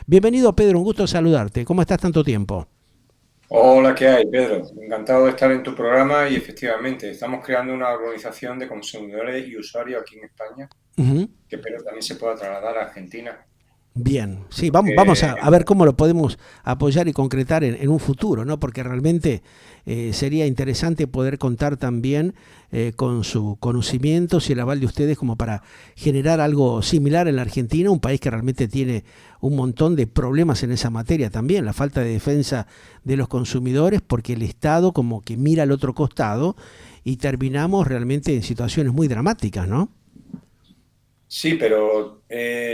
Bienvenido, Pedro, un gusto saludarte. ¿Cómo estás tanto tiempo? Hola, ¿qué hay, Pedro? Encantado de estar en tu programa y efectivamente estamos creando una organización de consumidores y usuarios aquí en España Ujú. que espero también se pueda trasladar a Argentina. Bien, sí, vamos Porque, a ver cómo lo podemos apoyar y concretar en un futuro, ¿no? Porque realmente sería interesante poder contar también con su conocimiento y el aval de ustedes como para generar algo similar en la Argentina, un país que realmente tiene un montón de problemas en esa materia también, la falta de defensa de los consumidores, porque el Estado como que mira al otro costado y terminamos realmente en situaciones muy dramáticas, ¿no? sí, pero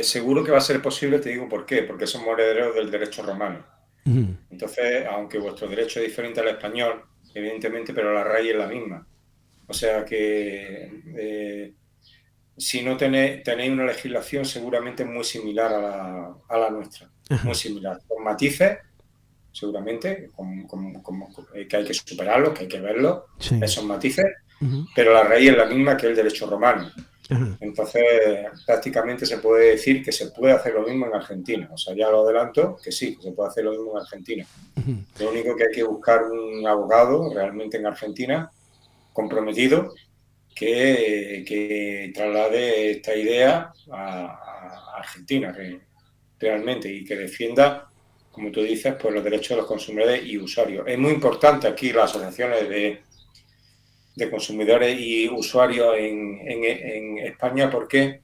seguro que va a ser posible, te digo por qué, porque somos herederos del derecho romano. Ujú. Entonces, aunque vuestro derecho es diferente al español, evidentemente, pero la raíz es la misma. O sea que si no tenéis una legislación seguramente muy similar a la nuestra, muy Ajá. similar, con matices seguramente, que hay que superarlos, que hay que verlos, Sí. esos matices, Ujú. pero la raíz es la misma que el derecho romano. Ajá. Entonces, prácticamente se puede decir que se puede hacer lo mismo en Argentina. O sea, ya lo adelanto, que sí, que se puede hacer lo mismo en Argentina. Ujú. Lo único que hay que buscar un abogado realmente en Argentina comprometido que traslade esta idea a Argentina realmente y que defienda, como tú dices, pues los derechos de los consumidores y usuarios. Es muy importante aquí las asociaciones de consumidores y usuarios en España porque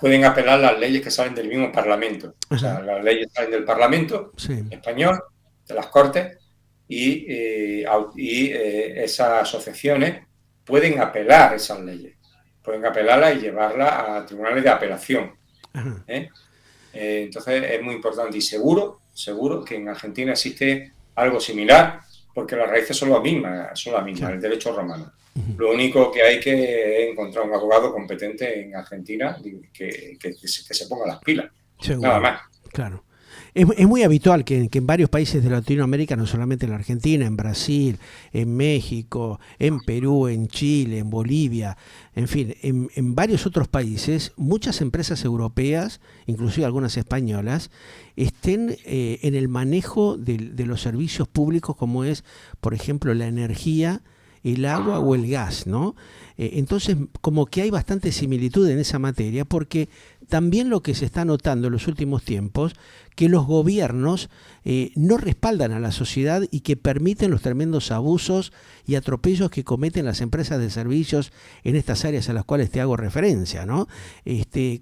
pueden apelar las leyes que salen del mismo Parlamento. O Ajá. sea, las leyes salen del Parlamento Sí. español, de las Cortes, y esas asociaciones pueden apelar esas leyes. Pueden apelarlas y llevarlas a tribunales de apelación. Ajá. ¿eh? Entonces es muy importante y seguro que en Argentina existe algo similar, porque las raíces son las mismas, Claro. el derecho romano. Ujú. Lo único que hay que es encontrar un abogado competente en Argentina que se ponga las pilas, nada Seguro, más. claro. Es muy habitual que en varios países de Latinoamérica, no solamente en la Argentina, en Brasil, en México, en Perú, en Chile, en Bolivia, en fin, en varios otros países, muchas empresas europeas, inclusive algunas españolas, estén en el manejo de los servicios públicos como es, por ejemplo, la energía, el agua o el gas, ¿no? Entonces, como que hay bastante similitud en esa materia, porque también lo que se está notando en los últimos tiempos, que los gobiernos no respaldan a la sociedad y que permiten los tremendos abusos y atropellos que cometen las empresas de servicios en estas áreas a las cuales te hago referencia, ¿no?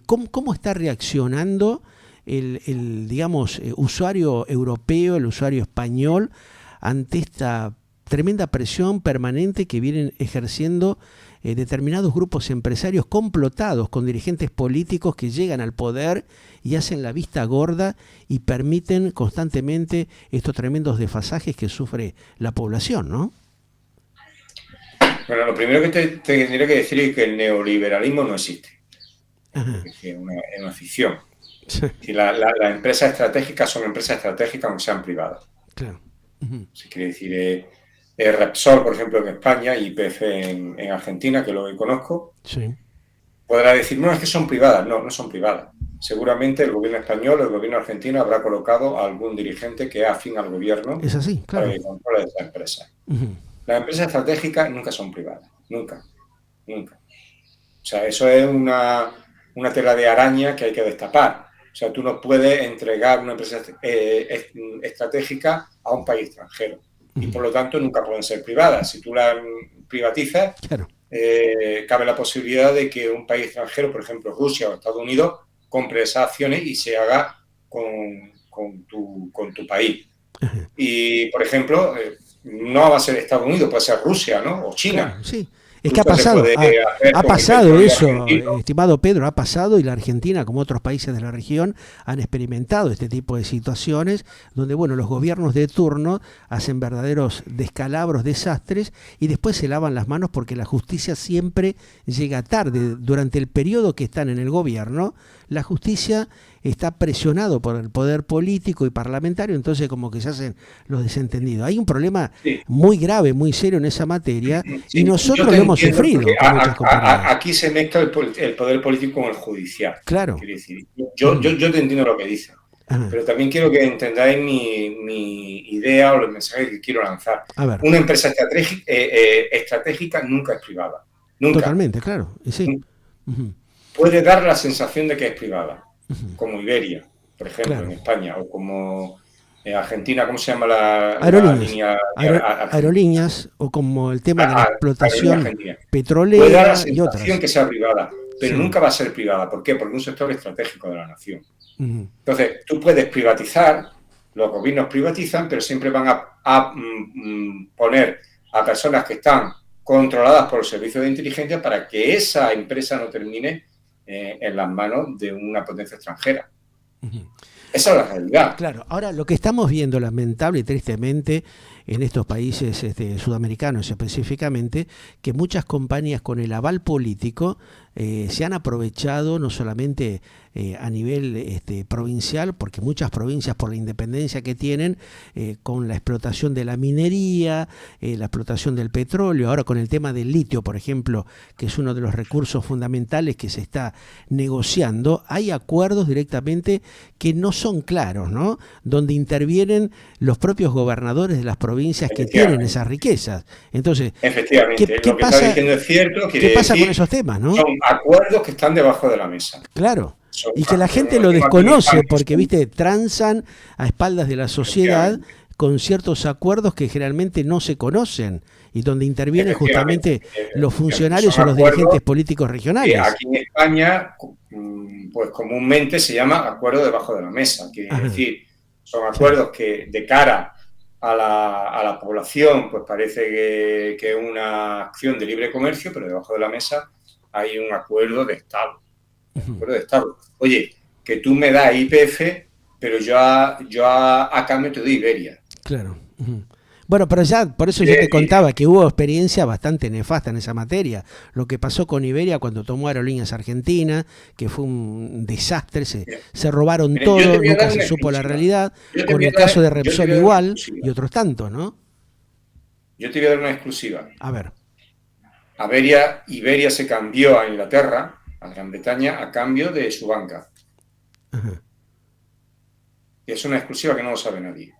¿Cómo está reaccionando digamos, usuario europeo, el usuario español, ante esta tremenda presión permanente que vienen ejerciendo determinados grupos empresarios complotados con dirigentes políticos que llegan al poder y hacen la vista gorda y permiten constantemente estos tremendos desfasajes que sufre la población, ¿no? Bueno, lo primero que te tendría que decir es que el neoliberalismo no existe, Ajá. porque es una ficción. Si las empresas estratégicas son empresas estratégicas aunque sean privadas. Claro. Ujú. Se quiere decir, Repsol, por ejemplo, en España y YPF en Argentina, que lo que conozco, Sí. podrá decir, no, es que son privadas. No, no son privadas. Seguramente el gobierno español, el gobierno argentino habrá colocado a algún dirigente que es afín al gobierno Es así, para claro. que controle esa empresa. Ujú. Las empresas estratégicas nunca son privadas, nunca, nunca. O sea, eso es una tela de araña que hay que destapar. O sea, tú no puedes entregar una empresa estratégica a un país extranjero y Ujú. por lo tanto nunca pueden ser privadas. Si tú las privatizas, Claro. cabe la posibilidad de que un país extranjero, por ejemplo Rusia o Estados Unidos, compre esas acciones y se haga con tu país. Ajá. Y, por ejemplo, no va a ser Estados Unidos, puede ser Rusia, ¿no? O Claro, China. sí. Es que Incluso se puede hacer ha con el pasado petróleo eso, argentino. estimado Pedro, ha pasado y la Argentina, como otros países de la región, han experimentado este tipo de situaciones donde, bueno, los gobiernos de turno hacen verdaderos descalabros, desastres y después se lavan las manos porque la justicia siempre llega tarde. Durante el periodo que están en el gobierno, la justicia está presionado por el poder político y parlamentario, entonces como que se hacen los desentendidos. Hay un problema Sí, muy grave, muy serio en esa materia y sí, yo nosotros te lo hemos entiendo porque sufrido con muchas compañías. aquí se mezcla el poder político con el judicial. Claro. Quiere decir, yo, Ujú. yo, yo te entiendo lo que dices. Ajá. pero también quiero que entendáis mi idea o los mensajes que quiero lanzar. A ver. Una empresa estratégica nunca es privada. Nunca. Totalmente, claro. Y sí. Uh-huh. Puede dar la sensación de que es privada, Uh-huh. como Iberia, por ejemplo, Claro. en España, o como Argentina, ¿cómo se llama la Aerolíneas. línea argentina? Aerolíneas, o como el tema de la Aerolínea explotación argentina. Puede dar la petrolera y sensación otras. que sea privada, pero Sí. nunca va a ser privada. ¿Por qué? Porque es un sector estratégico de la nación. Uh-huh. Entonces, tú puedes privatizar, los gobiernos privatizan, pero siempre van a poner a personas que están controladas por el servicio de inteligencia para que esa empresa no termine en las manos de una potencia extranjera. Uh-huh. Esa es la realidad. Claro, ahora lo que estamos viendo lamentable y tristemente en estos países sudamericanos específicamente, que muchas compañías con el aval político se han aprovechado no solamente a nivel provincial, porque muchas provincias por la independencia que tienen, con la explotación de la minería, la explotación del petróleo, ahora con el tema del litio, por ejemplo, que es uno de los recursos fundamentales que se está negociando, hay acuerdos directamente que no son claros, ¿no? Donde intervienen los propios gobernadores de las provincias que tienen esas riquezas. Entonces, efectivamente, ¿qué lo que pasa, está diciendo es cierto. ¿qué pasa con esos temas, no? Son acuerdos que están debajo de la mesa. Claro. Son Y que la gente no lo desconoce aquí, porque, viste, transan a espaldas de la sociedad con ciertos acuerdos que generalmente no se conocen y donde intervienen justamente los funcionarios o los dirigentes políticos regionales. Aquí en España, pues comúnmente se llama acuerdo debajo de la mesa. Quiere decir, son acuerdos que de cara a la población, pues parece que es una acción de libre comercio, pero debajo de la mesa hay un acuerdo de Estado. Acuerdo de Estado. Oye, que tú me das IPF, pero yo a cambio te doy Iberia. Claro. Bueno, pero ya, por eso yo te contaba que hubo experiencia bastante nefasta en esa materia. Lo que pasó con Iberia cuando tomó Aerolíneas Argentina, que fue un desastre, se robaron todo, nunca se supo la realidad. Con el caso de Repsol igual, y otros tantos, ¿no? Yo te voy a dar una exclusiva. A ver. Iberia se cambió a Inglaterra, a Gran Bretaña, a cambio de su banca. Ajá. Y es una exclusiva que no lo sabe nadie.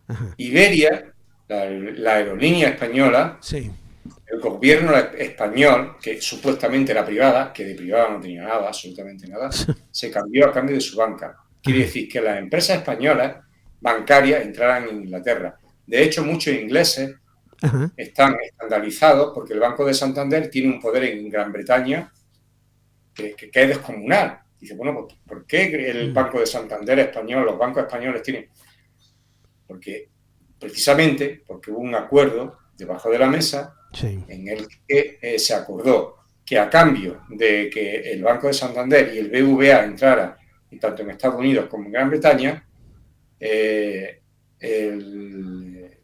Ajá. Iberia, la aerolínea española, sí. El gobierno español, que supuestamente era privada, que de privada no tenía nada, absolutamente nada, se cambió a cambio de su banca. Quiere decir que las empresas españolas bancarias entraran en Inglaterra. De hecho, muchos ingleses están escandalizados porque el Banco de Santander tiene un poder en Gran Bretaña que es descomunal. Dice, bueno, ¿por qué el Banco de Santander español, los bancos españoles tienen? Porque precisamente porque hubo un acuerdo debajo de la mesa en el que se acordó que a cambio de que el Banco de Santander y el BVA entraran tanto en Estados Unidos como en Gran Bretaña,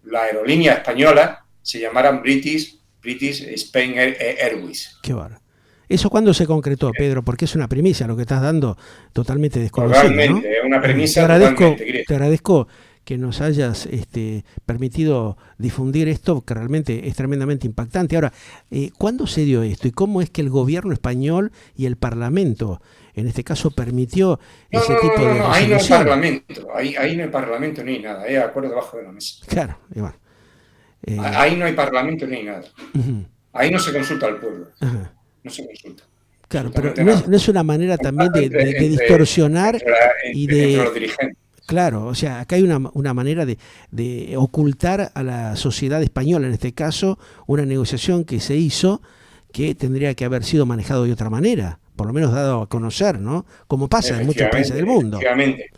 la aerolínea española se llamaran British Spain Airways. Qué bárbaro. ¿Eso cuándo se concretó, Pedro? Porque es una primicia lo que estás dando, totalmente desconocido. Totalmente, ¿no? Es una premisa te agradezco que nos hayas permitido difundir esto, que realmente es tremendamente impactante. Ahora, ¿cuándo se dio esto y cómo es que el gobierno español y el Parlamento, en este caso, permitió ese tipo de resolución? Ahí no hay parlamento, ahí no hay parlamento ni nada, es acuerdo debajo de la mesa. Claro, y bueno. Ahí no hay parlamento ni nada. Ahí no se consulta al pueblo. No se consulta. Claro, pero no es una manera también de distorsionar y de... Entre los dirigentes. Claro, o sea, acá hay una manera de ocultar a la sociedad española, en este caso, una negociación que se hizo que tendría que haber sido manejado de otra manera, por lo menos dado a conocer, ¿no? Como pasa en muchos países del mundo. Efectivamente.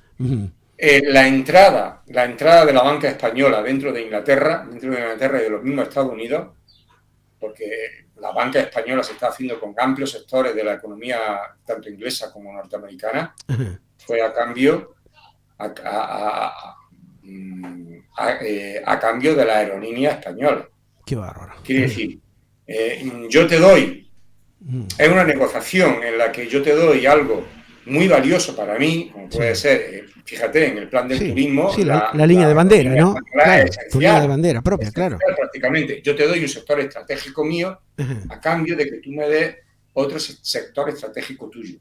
La entrada de la banca española dentro de Inglaterra y de los mismos Estados Unidos, porque la banca española se está haciendo con amplios sectores de la economía, tanto inglesa como norteamericana, fue a cambio a cambio de la aerolínea española. Qué bárbaro. Quiere decir, yo te doy, es una negociación en la que yo te doy algo muy valioso para mí, como puede ser, fíjate, en el plan del turismo. Sí, la línea de bandera, ¿no? Claro, tu línea de bandera propia, claro. Prácticamente, yo te doy un sector estratégico mío a cambio de que tú me des otro sector estratégico tuyo.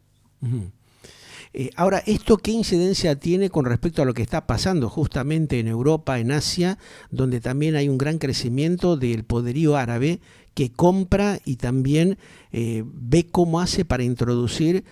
Ahora, ¿esto qué incidencia tiene con respecto a lo que está pasando justamente en Europa, en Asia, donde también hay un gran crecimiento del poderío árabe que compra y también ve cómo hace para introducir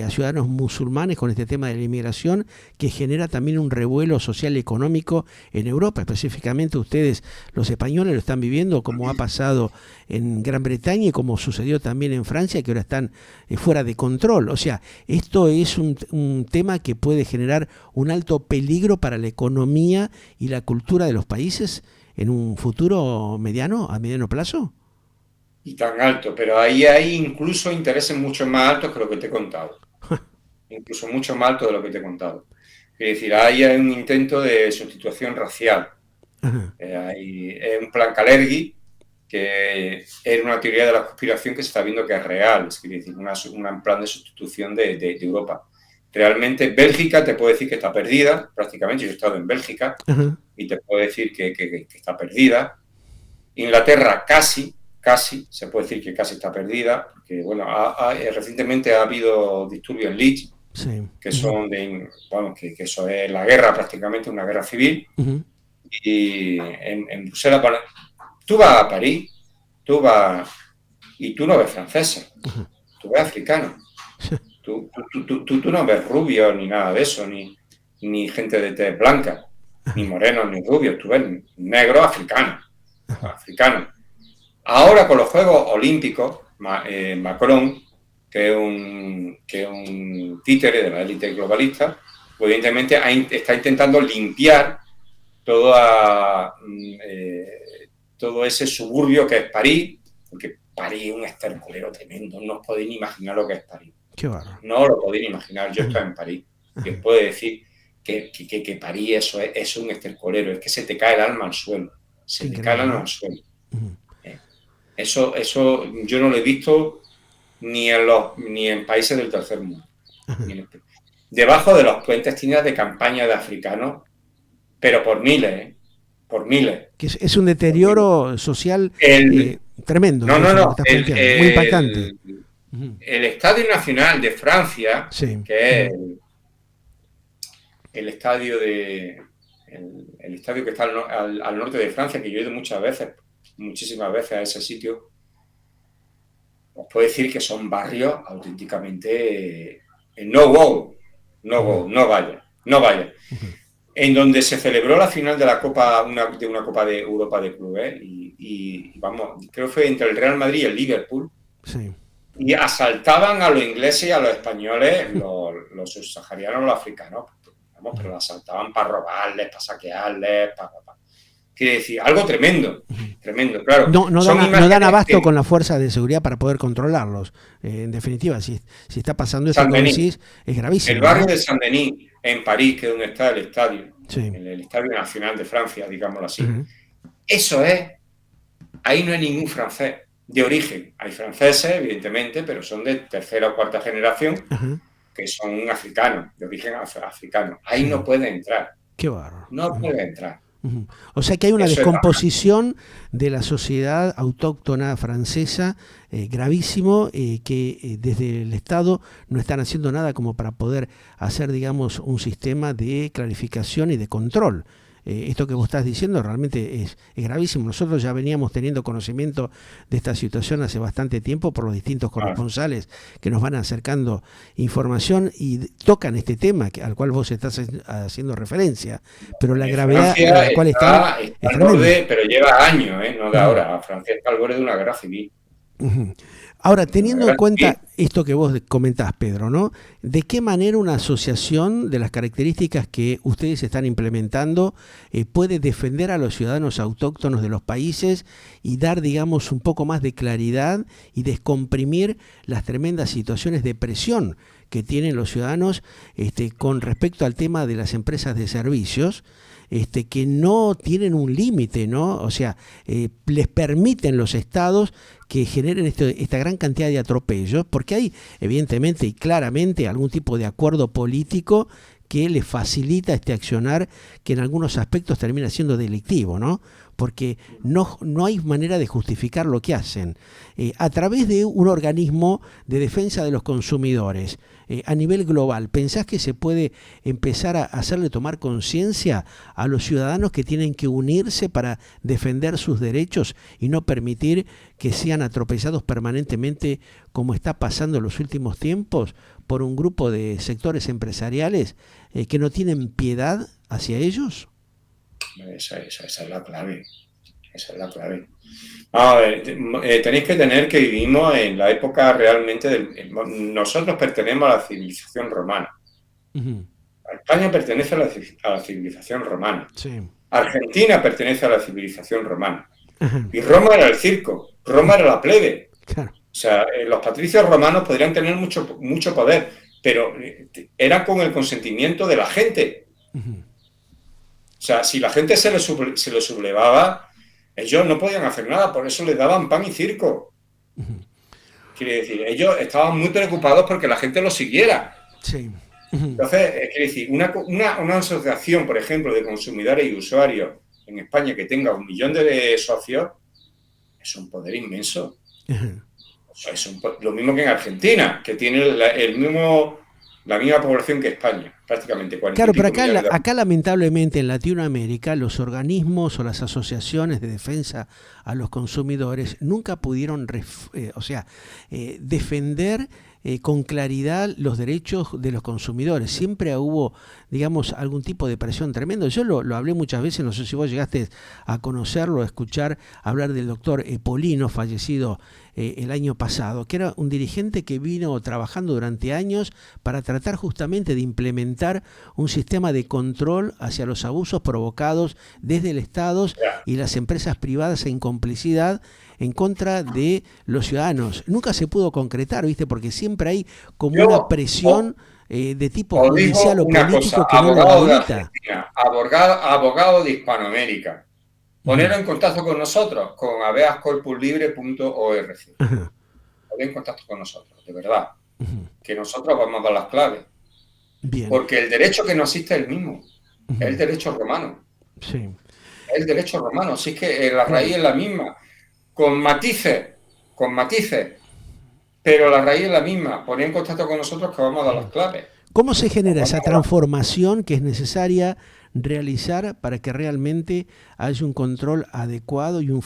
a ciudadanos musulmanes con este tema de la inmigración, que genera también un revuelo social y económico en Europa? Específicamente ustedes, los españoles, lo están viviendo, como ha pasado en Gran Bretaña y como sucedió también en Francia, que ahora están fuera de control. O sea, esto es un tema que puede generar un alto peligro para la economía y la cultura de los países en un futuro mediano, a mediano plazo. Y tan alto, pero ahí hay incluso intereses mucho más altos que lo que te he contado. Incluso mucho más alto de lo que te he contado. Es decir, ahí hay un intento de sustitución racial. Es un plan Kalergi, que es una teoría de la conspiración que se está viendo que es real. Es decir, un plan de sustitución de Europa. Realmente Bélgica te puedo decir que está perdida, prácticamente. Yo he estado en Bélgica y te puedo decir que está perdida. Inglaterra casi se puede decir que casi está perdida, porque bueno, recientemente ha habido disturbios en Leeds, sí, que son que eso es la guerra, prácticamente una guerra civil. Y en Bruselas, tú vas a París, y tú no ves franceses, tú ves africanos. Tú no ves rubios ni nada de eso, ni gente de tez blanca, ni morenos ni rubios, tú ves negros africanos. Ahora con los Juegos Olímpicos, Macron, que es un títere de la élite globalista, pues evidentemente está intentando limpiar todo ese suburbio que es París, porque París es un estercolero tremendo, no os podéis ni imaginar lo que es París. Qué barro. No lo podéis ni imaginar, yo estoy en París y os puedo decir que París eso es un estercolero, es que se te cae el alma al suelo, se te cae el alma al suelo. Eso yo no lo he visto ni en países del tercer mundo. Debajo de los puentes tiendas de campaña de africanos, pero por miles. Que es un deterioro social tremendo. No. Muy impactante. El Estadio Nacional de Francia, sí, que es el estadio el estadio que está al norte de Francia, que yo he ido muchísimas veces a ese sitio, os puedo decir que son barrios auténticamente no vaya. En donde se celebró la final de la Copa, de una Copa de Europa de clubes, y vamos, creo que fue entre el Real Madrid y el Liverpool, sí, y asaltaban a los ingleses y a los españoles, los subsaharianos, los africanos, vamos, pero los asaltaban para robarles, para saquearles, quiere decir, algo tremendo, claro. No dan abasto con la fuerza de seguridad para poder controlarlos. En definitiva, si está pasando eso, como decís, es gravísimo. El barrio de Saint-Denis, en París, que es donde está el estadio, sí, el Estadio Nacional de Francia, digámoslo así. Eso ahí no hay ningún francés de origen. Hay franceses, evidentemente, pero son de tercera o cuarta generación, que son africanos, de origen africano. Ahí no puede entrar. Qué barro. No puede entrar. O sea que hay una descomposición de la sociedad autóctona francesa gravísimo, que desde el Estado no están haciendo nada como para poder hacer, digamos, un sistema de clarificación y de control. Esto que vos estás diciendo realmente es gravísimo. Nosotros ya veníamos teniendo conocimiento de esta situación hace bastante tiempo por los distintos corresponsales que nos van acercando información y tocan este tema al cual vos estás haciendo referencia, pero la gravedad en la cual está es borde, pero lleva años, no de ahora. Francia está al borde de una guerra civil. Ahora, teniendo en cuenta esto que vos comentás, Pedro, ¿no? ¿De qué manera una asociación de las características que ustedes están implementando puede defender a los ciudadanos autóctonos de los países y dar, digamos, un poco más de claridad y descomprimir las tremendas situaciones de presión que tienen los ciudadanos con respecto al tema de las empresas de servicios? Que no tienen un límite, ¿no? O sea, les permiten los estados que generen esta gran cantidad de atropellos, porque hay evidentemente y claramente algún tipo de acuerdo político que les facilita este accionar que en algunos aspectos termina siendo delictivo, ¿no? porque no hay manera de justificar lo que hacen. A través de un organismo de defensa de los consumidores a nivel global, ¿pensás que se puede empezar a hacerle tomar conciencia a los ciudadanos que tienen que unirse para defender sus derechos y no permitir que sean atropellados permanentemente, como está pasando en los últimos tiempos, por un grupo de sectores empresariales que no tienen piedad hacia ellos? Esa es la clave. Esa es la clave. A ver, tenéis que tener que vivimos en la época realmente nosotros pertenecemos a la civilización romana. Uh-huh. España pertenece a la civilización romana. Sí. Argentina pertenece a la civilización romana. Uh-huh. Y Roma era el circo, Roma era la plebe. Claro. O sea, los patricios romanos podrían tener mucho poder, pero era con el consentimiento de la gente. Uh-huh. O sea, si la gente se le sublevaba, ellos no podían hacer nada, por eso les daban pan y circo. Uh-huh. Quiere decir, ellos estaban muy preocupados porque la gente los siguiera. Sí. Uh-huh. Entonces, quiere decir, una asociación, por ejemplo, de consumidores y usuarios en España que tenga 1 millón de socios, es un poder inmenso. Uh-huh. O sea, lo mismo que en Argentina, que tiene la misma población que España, prácticamente 40. Claro, pero acá lamentablemente en Latinoamérica los organismos o las asociaciones de defensa a los consumidores nunca pudieron defender con claridad los derechos de los consumidores. Siempre hubo, digamos, algún tipo de presión tremendo. Yo lo hablé muchas veces, no sé si vos llegaste a conocerlo, a escuchar hablar del doctor Polino, fallecido el año pasado, que era un dirigente que vino trabajando durante años para tratar justamente de implementar un sistema de control hacia los abusos provocados desde el Estado y las empresas privadas en complicidad en contra de los ciudadanos. Nunca se pudo concretar, ¿viste? Porque siempre hay como una presión de tipo judicial o político que no lo habilita. Abogado de Hispanoamérica. Ponerlo en contacto con nosotros, con habeascorpuslibre.org. Poner en contacto con nosotros, de verdad. Que nosotros vamos a dar las claves. Bien. Porque el derecho que no existe es el mismo. Es el derecho romano. Sí. Es el derecho romano. Si es que la raíz es la misma. Con matices, pero la raíz es la misma. Poner en contacto con nosotros que vamos a dar las claves. ¿Cómo se genera esa transformación que es necesaria realizar para que realmente haya un control adecuado y un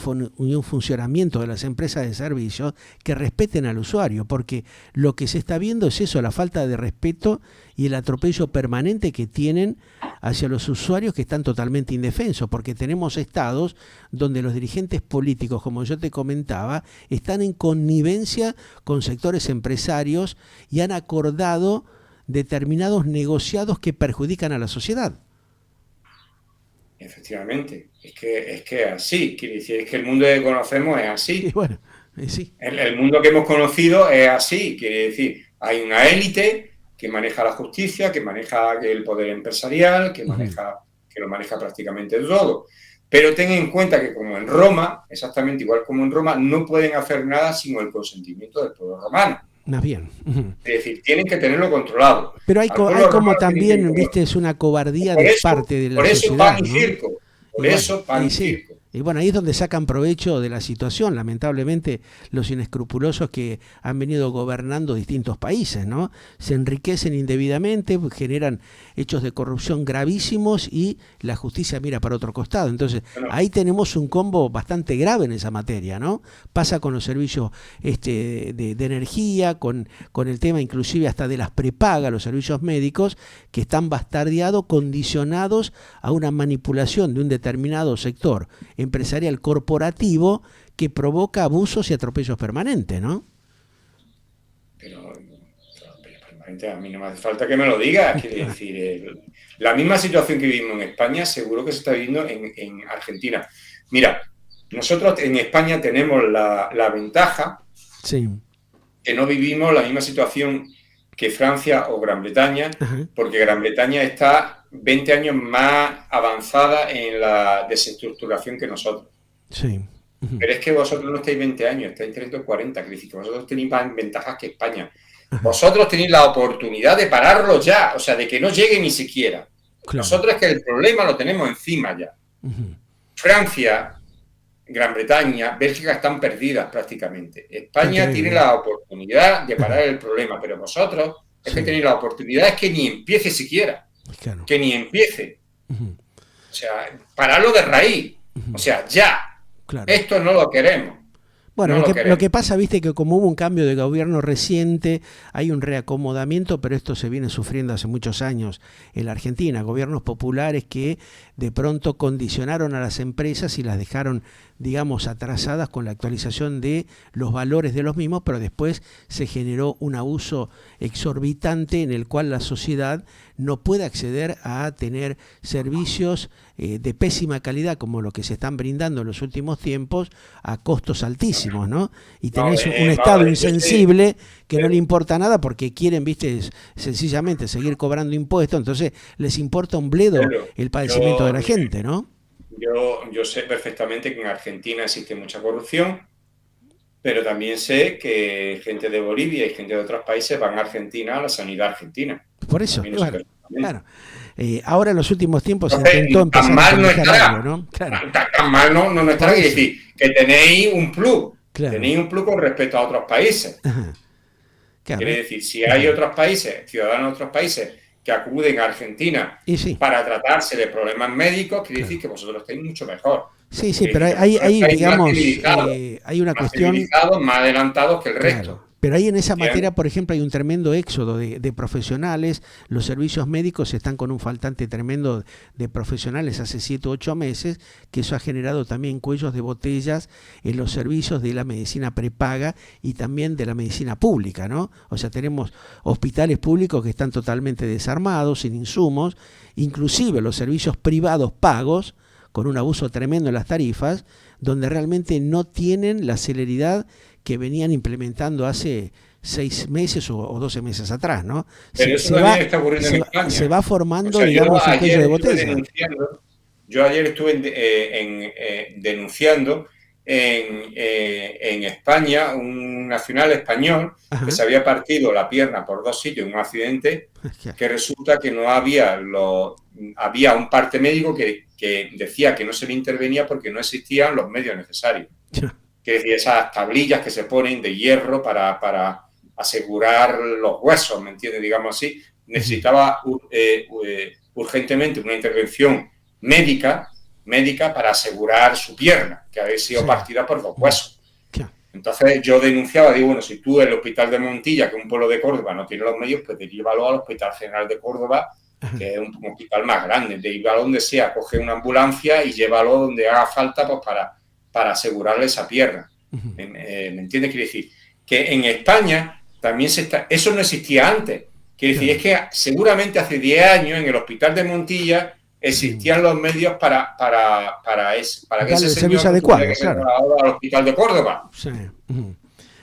funcionamiento de las empresas de servicios que respeten al usuario? Porque lo que se está viendo es eso, la falta de respeto y el atropello permanente que tienen hacia los usuarios que están totalmente indefensos, porque tenemos estados donde los dirigentes políticos, como yo te comentaba, están en connivencia con sectores empresarios y han acordado determinados negociados que perjudican a la sociedad. Efectivamente, es que es así, quiere decir, es que el mundo que conocemos es así. Y bueno, sí. El mundo que hemos conocido es así, quiere decir, hay una élite que maneja la justicia, que maneja el poder empresarial, que lo maneja prácticamente todo. Pero ten en cuenta que como en Roma, exactamente igual como en Roma, no pueden hacer nada sin el consentimiento del pueblo romano. Más bien. Es decir, tienen que tenerlo controlado. Pero hay como también, viste, es una cobardía de parte de la sociedad. Por eso pan y circo. Por eso pan y circo. Y bueno, ahí es donde sacan provecho de la situación, lamentablemente, los inescrupulosos que han venido gobernando distintos países, ¿no? Se enriquecen indebidamente, generan hechos de corrupción gravísimos y la justicia mira para otro costado. Entonces, ahí tenemos un combo bastante grave en esa materia, ¿no? Pasa con los servicios de energía, con el tema inclusive hasta de las prepagas, los servicios médicos, que están bastardeados, condicionados a una manipulación de un determinado sector empresarial corporativo que provoca abusos y atropellos permanentes, ¿no? Pero permanente, a mí no me hace falta que me lo digas. Quiere decir, la misma situación que vivimos en España seguro que se está viviendo en Argentina. Mira, nosotros en España tenemos la ventaja que no vivimos la misma situación que Francia o Gran Bretaña, porque Gran Bretaña está 20 años más avanzada en la desestructuración que nosotros. Sí. Pero es que vosotros no estáis 20 años, estáis 30 o 40, que decir que vosotros tenéis más ventajas que España. Vosotros tenéis la oportunidad de pararlo ya, o sea, de que no llegue ni siquiera. Claro. Nosotros es que el problema lo tenemos encima ya. Francia Gran Bretaña, Bélgica están perdidas prácticamente. España Increíble. tiene la oportunidad de parar el problema, pero vosotros es que Sí, tenéis la oportunidad, es que ni empiece siquiera, claro. que ni empiece. Ujú, O sea, pararlo de raíz. O ujú, sea, ya. claro. Esto no lo queremos. Bueno, No lo lo queremos. que pasa, viste, que como hubo un cambio de gobierno reciente, hay un reacomodamiento, pero esto se viene sufriendo hace muchos años en la Argentina. Gobiernos populares que de pronto condicionaron a las empresas y las dejaron, digamos, atrasadas con la actualización de los valores de los mismos, pero después se generó un abuso exorbitante en el cual la sociedad no puede acceder a tener servicios de pésima calidad como lo que se están brindando en los últimos tiempos a costos altísimos, ¿no? Y No, tenés un vamos a Estado ver, yo sé, insensible que no le importa nada porque quieren, viste, sencillamente seguir cobrando impuestos, entonces les importa un bledo Pedro, el padecimiento de la gente, ¿no? yo sé perfectamente que en Argentina existe mucha corrupción, pero también sé que gente de Bolivia y gente de otros países van a Argentina a la sanidad argentina. Por eso, También lo sé bueno, perfectamente. claro. Ahora en los últimos tiempos se Entonces, intentó tan empezar a mal no manejar algo, estará. ¿no? Claro, Tan mal no por estará. Quiere eso, decir, que tenéis un plus. claro. Tenéis un plus con respecto a otros países. Ajá, claro. Quiere decir, si hay otros países, ciudadanos de otros países, que acuden a Argentina Y sí, para tratarse de problemas médicos, quiere decir claro. que vosotros estáis mucho mejor. Sí, sí, Quiere pero decir que vosotros hay, estáis digamos, hay una más cuestión. civilizados, más adelantados que el Claro, resto. pero ahí en esa ¿Entiendes? materia, por ejemplo, hay un tremendo éxodo de profesionales. Los servicios médicos están con un faltante tremendo de profesionales hace 7 u 8 meses, que eso ha generado también cuellos de botellas en los servicios de la medicina prepaga y también de la medicina pública, ¿no? O sea, tenemos hospitales públicos que están totalmente desarmados, sin insumos, inclusive los servicios privados pagos, con un abuso tremendo en las tarifas, donde realmente no tienen la celeridad que venían implementando hace 6 meses o 12 meses atrás, ¿no? Pero eso también está ocurriendo en Se España. va O formando, sea, digamos, un cuello de botella. yo ayer estuve denunciando en España un nacional español que Ajá. se había partido la pierna por 2 sitios en un accidente, que resulta que no había había un parte médico que decía que no se le intervenía porque no existían los medios necesarios. Que decir, esas tablillas que se ponen de hierro para asegurar los huesos, ¿me entiendes? Digamos así, necesitaba urgentemente una intervención médica para asegurar su pierna, que había sido Sí. partida por 2 huesos. Ya. Entonces yo denunciaba, digo, bueno, si tú el hospital de Montilla, que es un pueblo de Córdoba, no tiene los medios, pues derívalo al Hospital General de Córdoba, que es un hospital más grande, derívalo donde sea, coge una ambulancia y llévalo donde haga falta pues para asegurarle esa pierna. ¿Me entiendes? Quiere decir que en España también eso no existía antes. Quiere decir, es que seguramente hace 10 años en el hospital de Montilla existían los medios para que Darle ese el señor servicio no tuviera adecuado, que venir claro. ahora al hospital de Córdoba, Sí.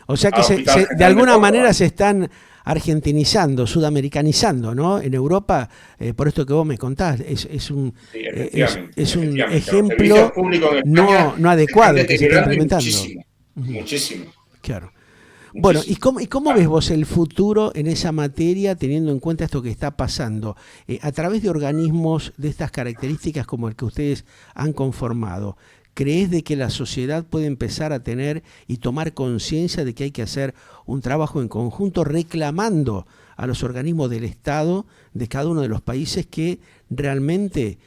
O sea que al Hospital de General de alguna Córdoba. manera se están argentinizando, sudamericanizando, ¿no? En Europa, por esto que vos me contás, es un, Sí, efectivamente, es un efectivamente. Los servicios ejemplo públicos en España no se están adecuado el que se está deteriorando implementando. muchísimo, muchísimo, Claro. Bueno, muchísimo. y cómo ves vos el futuro en esa materia teniendo en cuenta esto que está pasando? A través de organismos de estas características como el que ustedes han conformado, ¿crees de que la sociedad puede empezar a tener y tomar conciencia de que hay que hacer un trabajo en conjunto reclamando a los organismos del Estado de cada uno de los países que realmente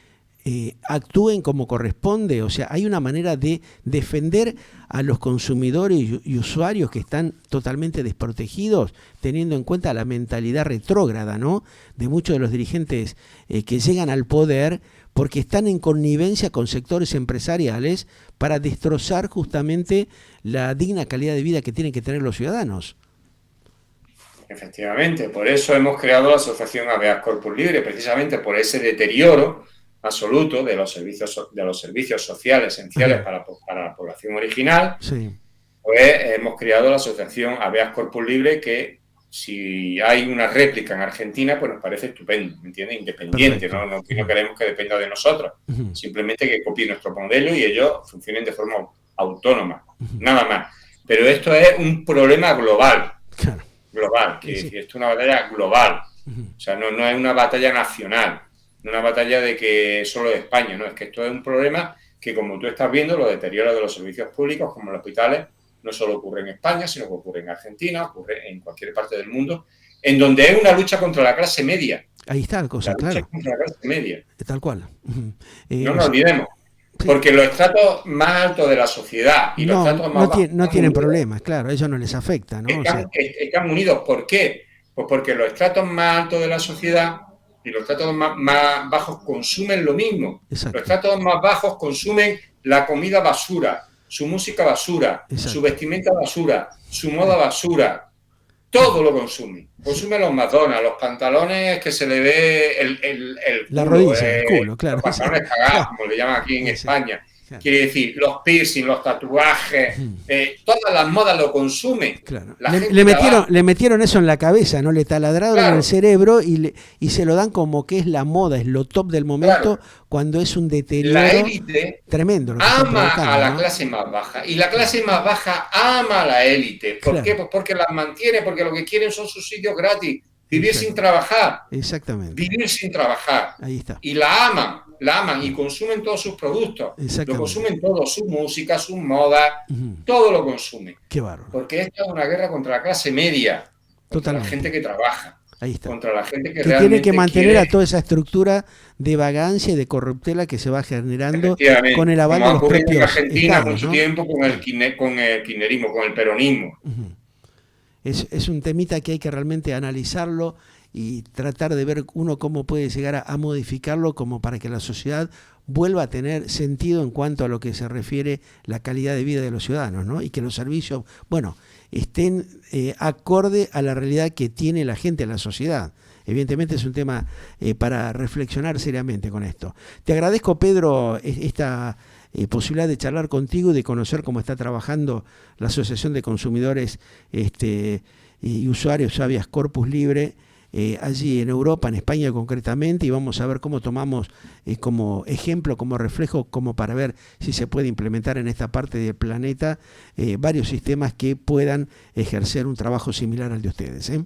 actúen como corresponde? O sea, hay una manera de defender a los consumidores y usuarios que están totalmente desprotegidos, teniendo en cuenta la mentalidad retrógrada, ¿no?, de muchos de los dirigentes que llegan al poder porque están en connivencia con sectores empresariales para destrozar justamente la digna calidad de vida que tienen que tener los ciudadanos. Efectivamente, por eso hemos creado la asociación Habeas Corpus Libre, precisamente por ese deterioro absoluto de los servicios sociales esenciales para la población original. Sí. Pues hemos creado la asociación Habeas Corpus Libre, que si hay una réplica en Argentina, pues nos parece estupendo, ¿me entiendes? Independiente, no queremos que dependa de nosotros, simplemente que copien nuestro modelo y ellos funcionen de forma autónoma, nada más. Pero esto es un problema global, Claro. que esto es una batalla global, o sea, no es una batalla nacional, no una batalla de que solo de España, no, es que esto es un problema que, como tú estás viendo, los deterioros de los servicios públicos, como los hospitales, no solo ocurre en España, sino que ocurre en Argentina, ocurre en cualquier parte del mundo, en donde es una lucha contra la clase media. Ahí está la cosa, La lucha claro. contra la clase media. Tal cual. No nos olvidemos. Sí. Porque los estratos más altos de la sociedad y los estratos más bajos no tienen problemas, claro, a ellos no les afecta, ¿no? Están unidos. ¿Por qué? Pues porque los estratos más altos de la sociedad y los estratos más bajos consumen lo mismo. Exacto. Los estratos más bajos consumen la comida basura, su música basura, exacto, su vestimenta basura, su moda basura. Todo lo consume. Consume los McDonald's, los pantalones que se le ve el culo, la rodilla, el culo, claro. Los pantalones cagados, como le llaman aquí en España. Claro. Quiere decir, los piercing, los tatuajes, todas las modas lo consumen. Claro. Le metieron eso en la cabeza, ¿no? Le taladraron en el cerebro y se lo dan como que es la moda, es lo top del momento, cuando es un deterioro la élite tremendo. Ama a la clase más baja y la clase más baja ama a la élite. ¿Por qué? Pues porque las mantiene, porque lo que quieren son subsidios gratis. Vivir sin trabajar. Exactamente. Vivir sin trabajar. Ahí está. Y la aman y consumen todos sus productos. Lo consumen todo, su música, sus modas, todo lo consumen. Qué bárbaro. Porque esta es una guerra contra la clase media, contra la gente que trabaja. Ahí está. Contra la gente que realmente tiene que mantener a toda esa estructura de vagancia y de corruptela que se va generando con el aval de los propios en Argentina estados, mucho tiempo con el kirchnerismo, con el peronismo. Es un temita que hay que realmente analizarlo y tratar de ver uno cómo puede llegar a modificarlo como para que la sociedad vuelva a tener sentido en cuanto a lo que se refiere la calidad de vida de los ciudadanos, ¿no? Y que los servicios, bueno, estén acorde a la realidad que tiene la gente en la sociedad. Evidentemente es un tema para reflexionar seriamente con esto. Te agradezco, Pedro, esta posibilidad de charlar contigo y de conocer cómo está trabajando la Asociación de Consumidores y Usuarios Habeas Corpus Libre allí en Europa, en España concretamente, y vamos a ver cómo tomamos como ejemplo, como reflejo, como para ver si se puede implementar en esta parte del planeta varios sistemas que puedan ejercer un trabajo similar al de ustedes, ¿eh?